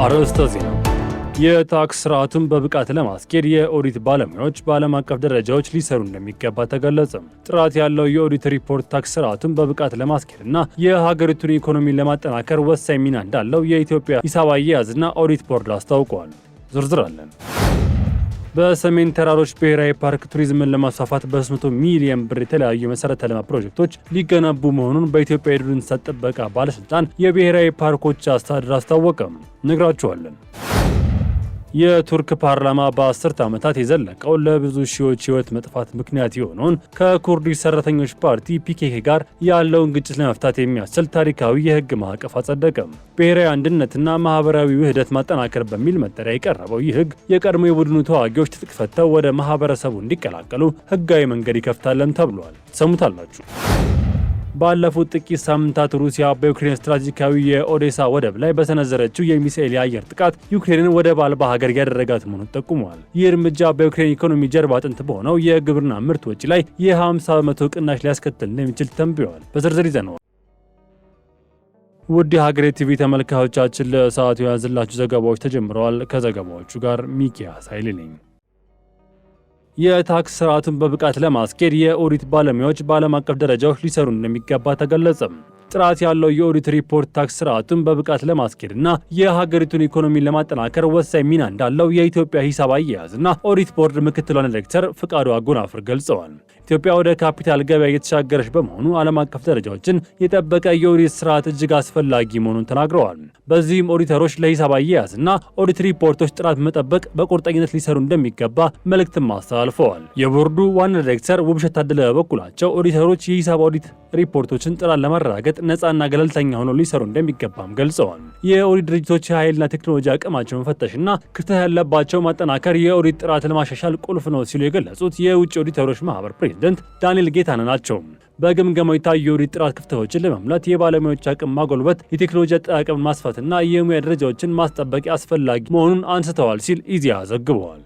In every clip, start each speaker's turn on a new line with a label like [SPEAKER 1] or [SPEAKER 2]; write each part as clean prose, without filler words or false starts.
[SPEAKER 1] አርዕስተ ዜና። የታክስ ስርዓቱን በብቃት ለማስኬድ የኦዲት ባለሙያዎች በዓለም አቀፍ ደረጃዎች ሊሰሩ እንደሚገባ ተገለጸ። ጥራት ያለው የኦዲት ሪፖርት ታክስ ስርዓቱን በብቃት ለማስኬድና የሀገሪቱን ኢኮኖሚ ለማጠናከር ወሳኝ ሚና እንዳለው የኢትዮጵያ ሂሳብ አያያዝና ኦዲት ቦርድ አስታውቋል። ዝርዝር አለን። በሰሜን ተራሮች ብሔራዊ ፓርክ ቱሪዝምን ለማስፋፋት በ100 ሚሊዮን ብር የተለያዩ መሰረተ ልማት ፕሮጀክቶች ሊገነቡ መሆኑን በኢትዮጵያ የዱር እንስሳት ጥበቃ ባለስልጣን የብሔራዊ ፓርኮች አስተዳደር አስታወቀ። ነግራችኋለን። የቱርክ ፓርላማ በ10 ዓመታት የዘለቀው ለብዙ ሺዎች ሕይወት መጥፋት ምክንያት የሆነውን ከኩርዲሽ ሰራተኞች ፓርቲ ፒኬኬ ጋር ያለውን ግጭት ለመፍታት የሚያስችል ታሪካዊ የሕግ ማዕቀፍ አጸደቀ። ብሔራዊ አንድነትና ማህበራዊ ውህደት ማጠናከር በሚል መጠሪያ የቀረበው ይህ ሕግ የቀድሞ የቡድኑ ተዋጊዎች ትጥቅ ፈተው ወደ ማህበረሰቡ እንዲቀላቀሉ ሕጋዊ መንገድ ይከፍታለም ተብሏል። ሰሙታላችሁ። ባለፉት ጥቂት ሳምንታት ሩሲያ በዩክሬን ስትራቴጂካዊ የኦዴሳ ወደብ ላይ በሰነዘረችው የሚሳኤል የአየር ጥቃት ዩክሬንን ወደብ አልባ ሀገር ያደረጋት መሆኑን ጠቁመዋል። ይህ እርምጃ በዩክሬን ኢኮኖሚ ጀርባ አጥንት በሆነው የግብርና ምርት ወጪ ላይ የ50 በመቶ ቅናሽ ሊያስከትል እንደሚችል ተንብየዋል። በዝርዝር ይዘነዋል። ውድ የሀገሬ ቲቪ ተመልካቾቻችን ለሰዓቱ የያዝላችሁ ዘገባዎች ተጀምረዋል። ከዘገባዎቹ ጋር ሚኪያስ ኃይሌ ነኝ። የታክስ ስርዓቱን በብቃት ለማስኬድ የኦዲት ባለሙያዎች በዓለም አቀፍ ደረጃዎች ሊሰሩ እንደሚገባ ተገለጸ። ጥራት ያለው የኦዲት ሪፖርት ታክስ ስርዓቱን በብቃት ለማስኬድና የሀገሪቱን ኢኮኖሚ ለማጠናከር ወሳኝ ሚና እንዳለው የኢትዮጵያ ሂሳብ አያያዝና ኦዲት ቦርድ ምክትል ዋና ዳይሬክተር ፍቃዱ አጎናፍር ገልጸዋል። ኢትዮጵያ ወደ ካፒታል ገበያ እየተሻገረች በመሆኑ ዓለም አቀፍ ደረጃዎችን የጠበቀ የኦዲት ስርዓት እጅግ አስፈላጊ መሆኑን ተናግረዋል። በዚህም ኦዲተሮች ለሂሳብ አያያዝና ኦዲት ሪፖርቶች ጥራት መጠበቅ በቁርጠኝነት ሊሰሩ እንደሚገባ መልእክትም አስተላልፈዋል። የቦርዱ ዋና ዳይሬክተር ውብሸት ታደለ በበኩላቸው ኦዲተሮች የሂሳብ ኦዲት ሪፖርቶችን ጥራት ለማረጋገጥ ነፃና ገለልተኛ ሆነው ሊሰሩ እንደሚገባም ገልጸዋል። የኦዲት ድርጅቶች የኃይልና ቴክኖሎጂ አቅማቸውን መፈተሽና ክፍተት ያለባቸው ማጠናከር የኦዲት ጥራት ለማሻሻል ቁልፍ ነው ሲሉ የገለጹት የውጭ ኦዲተሮች ማህበር ፕሬዝዳንት ዳንኤል ጌታነህ ናቸው። በግምገማው የታዩ የኦዲት ጥራት ክፍተቶችን ለመሙላት የባለሙያዎች አቅም ማጎልበት፣ የቴክኖሎጂ አጠቃቀምን ማስፋትና የሙያ ደረጃዎችን ማስጠበቅ አስፈላጊ መሆኑን አንስተዋል ሲል ኢዜአ ዘግበዋል።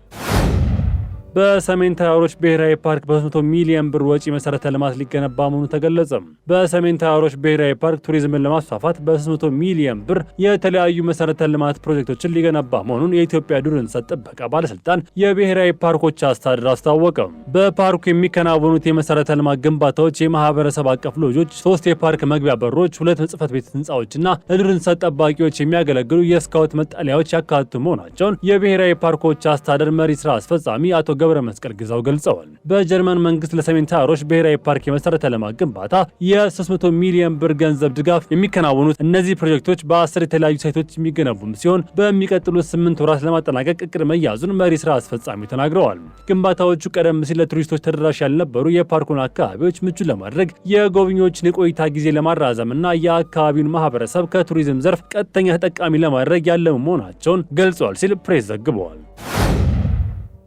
[SPEAKER 1] በሰሜን ተራሮች ብሔራዊ ፓርክ በ100 ሚሊዮን ብር ወጪ መሰረተ ልማት ሊገነባ መሆኑ ተገለጸ። በሰሜን ተራሮች ብሔራዊ ፓርክ ቱሪዝምን ለማስፋፋት በ100 ሚሊዮን ብር የተለያዩ መሰረተ ልማት ፕሮጀክቶችን ሊገነባ መሆኑን የኢትዮጵያ ዱር እንስሳት ጥበቃ ባለስልጣን የብሔራዊ ፓርኮች አስተዳደር አስታወቀ። በፓርኩ የሚከናወኑት የመሰረተ ልማት ግንባታዎች የማህበረሰብ አቀፍ ሎጆች፣ 3 የፓርክ መግቢያ በሮች፣ 2 ጽሕፈት ቤት ህንፃዎችና ለዱር እንስሳት ጠባቂዎች የሚያገለግሉ የስካውት መጠለያዎች ያካትቱ መሆናቸውን የብሔራዊ ፓርኮች አስተዳደር መሪ ስራ አስፈጻሚ አቶ ገብረ መስቀል ግዛው ገልጸዋል። በጀርመን መንግስት ለሰሜን ተራሮች ብሔራዊ ፓርክ የመሰረተ ልማት ግንባታ የ300 ሚሊዮን ብር ገንዘብ ድጋፍ የሚከናወኑት እነዚህ ፕሮጀክቶች በ10 የተለያዩ ሳይቶች የሚገነቡም ሲሆን በሚቀጥሉት 8 ወራት ለማጠናቀቅ እቅድ መያዙን መሪ ስራ አስፈጻሚው ተናግረዋል። ግንባታዎቹ ቀደም ሲል ለቱሪስቶች ተደራሽ ያልነበሩ የፓርኩን አካባቢዎች ምቹ ለማድረግ፣ የጎብኚዎችን የቆይታ ጊዜ ለማራዘምና የአካባቢውን ማህበረሰብ ከቱሪዝም ዘርፍ ቀጥተኛ ተጠቃሚ ለማድረግ ያለሙ መሆናቸውን ገልጸዋል ሲል ፕሬስ ዘግበዋል።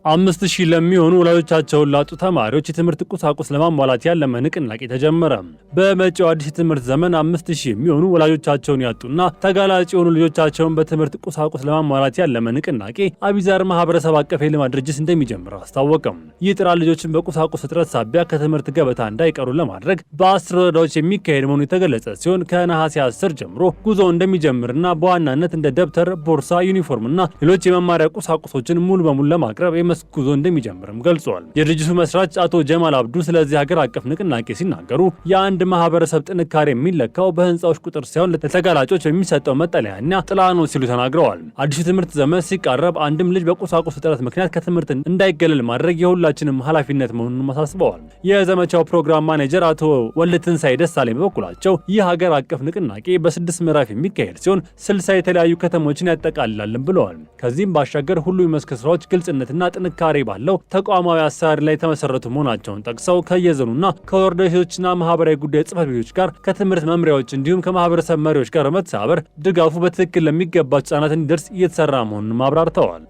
[SPEAKER 1] 5000 ለሚሆኑ ወላጆቻቸውን ላጡ ተማሪዎች የትምህርት ቁሳቁስ ለማሟላት ያለመ ንቅናቄ ተጀመረ። በመጪው አዲስ የትምህርት ዘመን 5000 የሚሆኑ ወላጆቻቸውን ያጡና ተጋላጭ የሆኑ ልጆቻቸውን በትምህርት ቁሳቁስ ለማሟላት ያለመ ንቅናቄ አቢዛር ማህበረሰብ አቀፍ የልማት ድርጅት እንደሚጀምር አስታወቀም። ይህ ጥራት ልጆችን በቁሳቁስ እጥረት ሳቢያ ከትምህርት ገበታ እንዳይቀሩ ለማድረግ በ10 ወረዳዎች የሚካሄድ መሆኑ የተገለጸ ሲሆን ከነሐሴ 10 ጀምሮ ጉዞ እንደሚጀምርና በዋናነት እንደ ደብተር፣ ቦርሳ፣ ዩኒፎርምና ሌሎች የመማሪያ ቁሳቁሶችን ሙሉ በሙሉ ለማቅረብ መስክ ጉዞ እንደሚጀምርም ገልጿል። የድርጅቱ መስራች አቶ ጀማል አብዱ ስለዚህ ሀገር አቀፍ ንቅናቄ ሲናገሩ የአንድ ማህበረሰብ ጥንካሬ የሚለካው በህንፃዎች ቁጥር ሳይሆን ለተጋላጮች በሚሰጠው መጠለያና ጥላ ነው ሲሉ ተናግረዋል። አዲሱ ትምህርት ዘመን ሲቃረብ አንድም ልጅ በቁሳቁስ እጥረት ምክንያት ከትምህርት እንዳይገለል ማድረግ የሁላችንም ኃላፊነት መሆኑን አሳስበዋል። የዘመቻው ፕሮግራም ማኔጀር አቶ ወልደትንሳኤ ደሳለኝ በበኩላቸው ይህ ሀገር አቀፍ ንቅናቄ በ6 ምዕራፍ የሚካሄድ ሲሆን 60 የተለያዩ ከተሞችን ያጠቃልላልን ብለዋል። ከዚህም ባሻገር ሁሉም የመስክ ስራዎች ግልጽነትና ጥንካሬ ባለው ተቋማዊ አሰራር ላይ ተመሰረቱ መሆናቸውን ጠቅሰው ከየዞኑና ከወረዳ ሴቶችና ማህበራዊ ጉዳይ ጽሕፈት ቤቶች ጋር ከትምህርት መምሪያዎች እንዲሁም ከማህበረሰብ መሪዎች ጋር በመተባበር ድጋፉ በትክክል ለሚገባቸው ህጻናት እንዲደርስ እየተሰራ መሆኑን አብራርተዋል።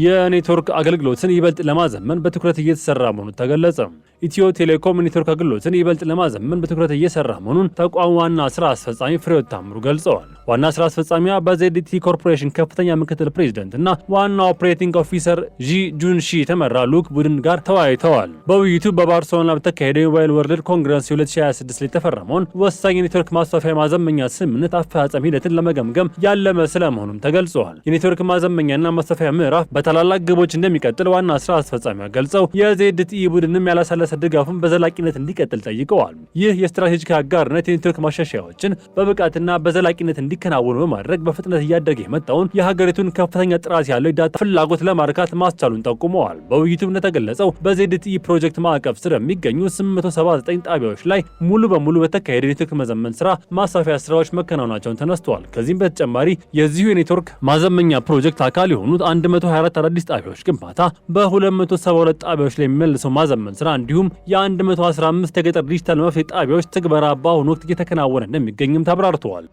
[SPEAKER 1] የኔትወርክ አገልግሎትን ይበልጥ ለማዘመን በትኩረት እየተሰራ መሆኑ ተገለጸ። ኢትዮ ቴሌኮም ኔትወርክ አገልግሎትን ይበልጥ ለማዘመን በትኩረት እየሰራ መሆኑን ተቋሙ ዋና ስራ አስፈጻሚ ፍሬሕይወት ታምሩ ገልጸዋል። ዋና ስራ አስፈጻሚዋ በዜድቲ ኮርፖሬሽን ከፍተኛ ምክትል ፕሬዝዳንት እና ዋና ኦፕሬቲንግ ኦፊሰር ዢ ጁንሺ የተመራ ልዑክ ቡድን ጋር ተወያይተዋል። በውይይቱ በባርሴሎና በተካሄደው የሞባይል ወርልድ ኮንግረስ 2026 ላይ የተፈረመውን ወሳኝ የኔትወርክ ማስፋፊያ ማዘመኛ ስምምነት አፈጻጸም ሂደትን ለመገምገም ያለመ ስለመሆኑም ተገልጿል። የኔትወርክ ማዘመኛና ማስፋፊያ ምዕራፍ በታላላቅ ግቦች እንደሚቀጥል ዋና ስራ አስፈጻሚዋ ገልጸው የዜድቲ ቡድንም ያላሳለሰ ድጋፉን በዘላቂነት እንዲቀጥል ጠይቀዋል። ይህ የስትራቴጂክ አጋርነት የኔትወርክ ማሻሻያዎችን በብቃትና በዘላቂነት እንዲከናወኑ በማድረግ በፍጥነት እያደገ የመጣውን የሀገሪቱን ከፍተኛ ጥራት ያለው የዳታ ፍላጎት ለማርካት ማስቻሉን ጠቁመዋል። በውይይቱም እንደተገለጸው በዜድቲ ፕሮጀክት ማዕቀፍ ስር የሚገኙ 879 ጣቢያዎች ላይ ሙሉ በሙሉ በተካሄደ የኔትወርክ መዘመን ስራ ማስፋፊያ ስራዎች መከናወናቸውን ተነስተዋል። ከዚህም በተጨማሪ የዚሁ የኔትወርክ ማዘመኛ ፕሮጀክት አካል የሆኑት 124 አዳዲስ ጣቢያዎች ግንባታ፣ በ272 ጣቢያዎች ላይ የሚመልሰው ማዘመን ስራ እንዲሁም የ115 የገጠር ዲጂታል መፍትሄ ጣቢያዎች ትግበራ በአሁኑ ወቅት እየተከናወነ እንደሚገኝም ተብራርተዋል።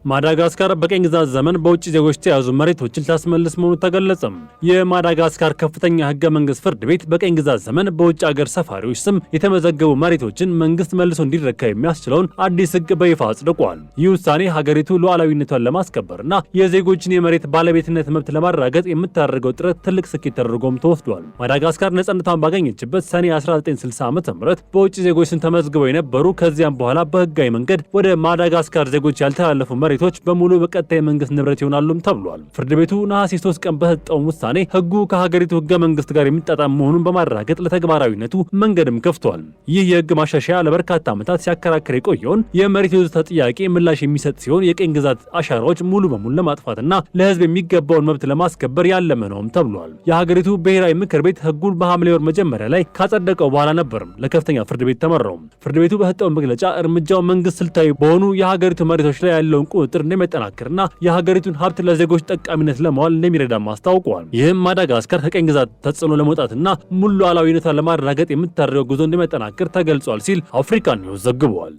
[SPEAKER 1] ማዳጋስካር በቀኝ ግዛት ዘመን በውጭ ዜጎች የተያዙ መሬቶችን ልታስመልስ መሆኑ ተገለጸም። የማዳጋስካር ከፍተኛ ህገ መንግስት ፍርድ ቤት በቀኝ ግዛት ዘመን በውጭ ሀገር ሰፋሪዎች ስም የተመዘገቡ መሬቶችን መንግስት መልሶ እንዲረከብ የሚያስችለውን አዲስ ህግ በይፋ አጽድቋል። ይህ ውሳኔ ሀገሪቱ ሉዓላዊነቷን ለማስከበርና የዜጎችን የመሬት ባለቤትነት መብት ለማረጋገጥ የምታደርገው ጥረት ትልቅ ስኬት ተደርጎም ተወስዷል። ማዳጋስካር ነጻነቷን ባገኘችበት ሰኔ 1960 ዓ.ም በውጭ ዜጎች ስም ተመዝግበው የነበሩ ከዚያም በኋላ በህጋዊ መንገድ ወደ ማዳጋስካር ዜጎች ያልተላለፉ መሬቶች በሙሉ በቀጣይ መንግስት ንብረት ይሆናሉም ተብሏል። ፍርድ ቤቱ ነሐሴ 3 ቀን በሰጠው ውሳኔ ህጉ ከሀገሪቱ ህገ መንግስት ጋር የሚጣጣም መሆኑን በማረጋገጥ ለተግባራዊነቱ መንገድም ከፍቷል። ይህ የህግ ማሻሻያ ለበርካታ ዓመታት ሲያከራክር የቆየውን የመሬት ይዞታ ጥያቄ ምላሽ የሚሰጥ ሲሆን የቀኝ ግዛት አሻራዎች ሙሉ በሙሉ ለማጥፋትና ለህዝብ የሚገባውን መብት ለማስከበር ያለመ ነውም ተብሏል። የሀገሪቱ ብሔራዊ ምክር ቤት ህጉን በሐምሌ ወር መጀመሪያ ላይ ካጸደቀው በኋላ ነበርም ለከፍተኛ ፍርድ ቤት ተመራው። ፍርድ ቤቱ በሰጠው መግለጫ እርምጃው መንግስት ስልታዊ በሆኑ የሀገሪቱ መሬቶች ላይ ያለውን ቁጥጥር እንደሚያጠናክርና የሀገሪቱን ሀብት ለዜጎች ጠቃሚነት ለማዋል እንደሚረዳም አስታውቋል። ይህም ማዳጋስካር ከቀኝ ግዛት ተጽዕኖ ለመውጣትና ሙሉ ሉዓላዊነቷን ለማረጋገጥ የምታደርገው ጉዞ እንደሚያጠናክር ተገልጿል ሲል አፍሪካ ኒውስ ዘግቧል።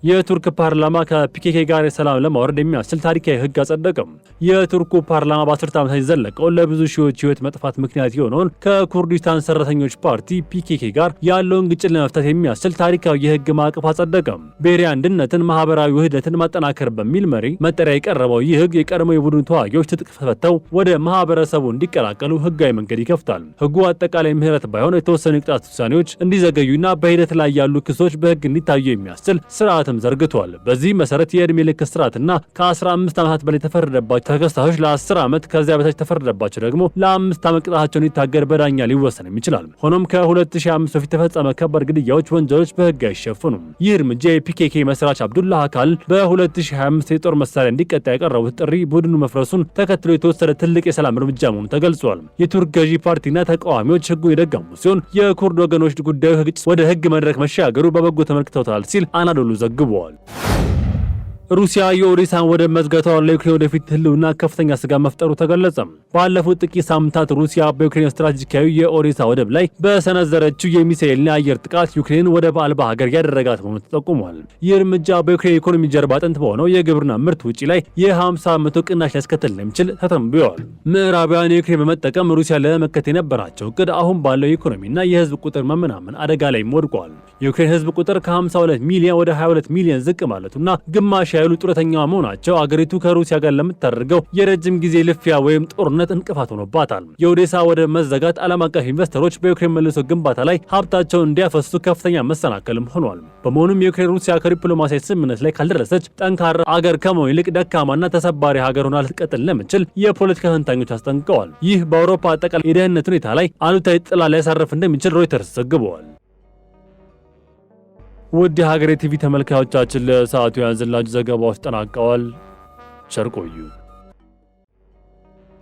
[SPEAKER 1] የቱርክ ፓርላማ ከፒኬኬ ጋር ሰላም ለማውረድ የሚያስችል ታሪካዊ ህግ አጸደቀም። የቱርኩ ፓርላማ በ10 ዓመታት የዘለቀው ለብዙ ሺዎች ህይወት መጥፋት ምክንያት የሆነውን ከኩርዲስታን ሰራተኞች ፓርቲ ፒኬኬ ጋር ያለውን ግጭት ለመፍታት የሚያስችል ታሪካዊ የህግ ማዕቀፍ አጸደቀም። ብሔራዊ አንድነትን፣ ማህበራዊ ውህደትን ማጠናከር በሚል መሪ መጠሪያ የቀረበው ይህ ህግ የቀድሞ የቡድኑ ተዋጊዎች ትጥቅ ፈተው ወደ ማህበረሰቡ እንዲቀላቀሉ ህጋዊ መንገድ ይከፍታል። ህጉ አጠቃላይ ምህረት ባይሆን የተወሰኑ የቅጣት ውሳኔዎች እንዲዘገዩና በሂደት ላይ ያሉ ክሶች በህግ እንዲታዩ የሚያስችል ስርዓት ዘርግቷል። በዚህ መሰረት የእድሜ ልክ እስራትና ከ15 ዓመታት በላይ የተፈረደባቸው ተከሳሾች ለ10 ዓመት ከዚያ በታች የተፈረደባቸው ደግሞ ለ5 ዓመት ቅጣታቸውን እንዲታገድ በዳኛ ሊወሰንም ይችላል። ሆኖም ከ2005 በፊት የተፈጸመ ከባድ ግድያዎች ወንጀሎች በህግ አይሸፈኑም። ይህ እርምጃ የፒኬኬ መስራች አብዱላህ አካል በ2025 የጦር መሳሪያ እንዲቀጣ ያቀረቡት ጥሪ ቡድኑ መፍረሱን ተከትሎ የተወሰደ ትልቅ የሰላም እርምጃ መሆኑ ተገልጿል። የቱርክ ገዢ ፓርቲና ተቃዋሚዎች ህጉን የደገሙ ሲሆን የኩርድ ወገኖች ጉዳዩ ወደ ህግ መድረክ መሻገሩ በበጎ ተመልክተውታል ሲል አናዶሉ ዘግቧል። ሩሲያ የኦዴሳን ወደብ መዝጋቷ ለዩክሬን ወደፊት ህልውና ከፍተኛ ስጋት መፍጠሩ ተገለጸ። ባለፉት ጥቂት ሳምንታት ሩሲያ በዩክሬን ስትራቴጂካዊ የኦዴሳ ወደብ ላይ በሰነዘረችው የሚሳኤልና የአየር ጥቃት ዩክሬን ወደብ አልባ ሀገር ያደረጋት መሆኑ ተጠቁሟል። ይህ እርምጃ በዩክሬን ኢኮኖሚ ጀርባ አጥንት በሆነው የግብርና ምርት ውጪ ላይ የ50% ቅናሽ ሊያስከትል እንደሚችል ተተንብዮአል። ምዕራባውያን ዩክሬን በመጠቀም ሩሲያ ለመመከት የነበራቸው እቅድ አሁን ባለው የኢኮኖሚና የህዝብ ቁጥር መመናመን አደጋ ላይ ወድቋል። የዩክሬን ህዝብ ቁጥር ከ52 ሚሊዮን ወደ 22 ሚሊዮን ዝቅ ማለቱና ግማሽ ያሉ ጡረተኛ መሆናቸው አገሪቱ ከሩሲያ ጋር ለምታደርገው የረጅም ጊዜ ልፊያ ወይም ጦርነት እንቅፋት ሆኖባታል። የኦዴሳ ወደብ መዘጋት ዓለም አቀፍ ኢንቨስተሮች በዩክሬን መልሶ ግንባታ ላይ ሀብታቸውን እንዲያፈሱ ከፍተኛ መሰናከልም ሆኗል። በመሆኑም የዩክሬን ሩሲያ ከዲፕሎማሲያዊ ስምምነት ላይ ካልደረሰች ጠንካራ አገር ከመሆን ይልቅ ደካማና ተሰባሪ ሀገር ሆና ልትቀጥል እንደምትችል የፖለቲካ ተንታኞች አስጠንቅቀዋል። ይህ በአውሮፓ አጠቃላይ የደህንነት ሁኔታ ላይ አሉታዊ ጥላ ሊያሳርፍ እንደሚችል ሮይተርስ ዘግበዋል። ውድ የሀገሬ ቲቪ ተመልካዮቻችን ለሰዓቱ ያንዝላችሁ ዘገባዎች ተጠናቀዋል። ቸር ቆዩ።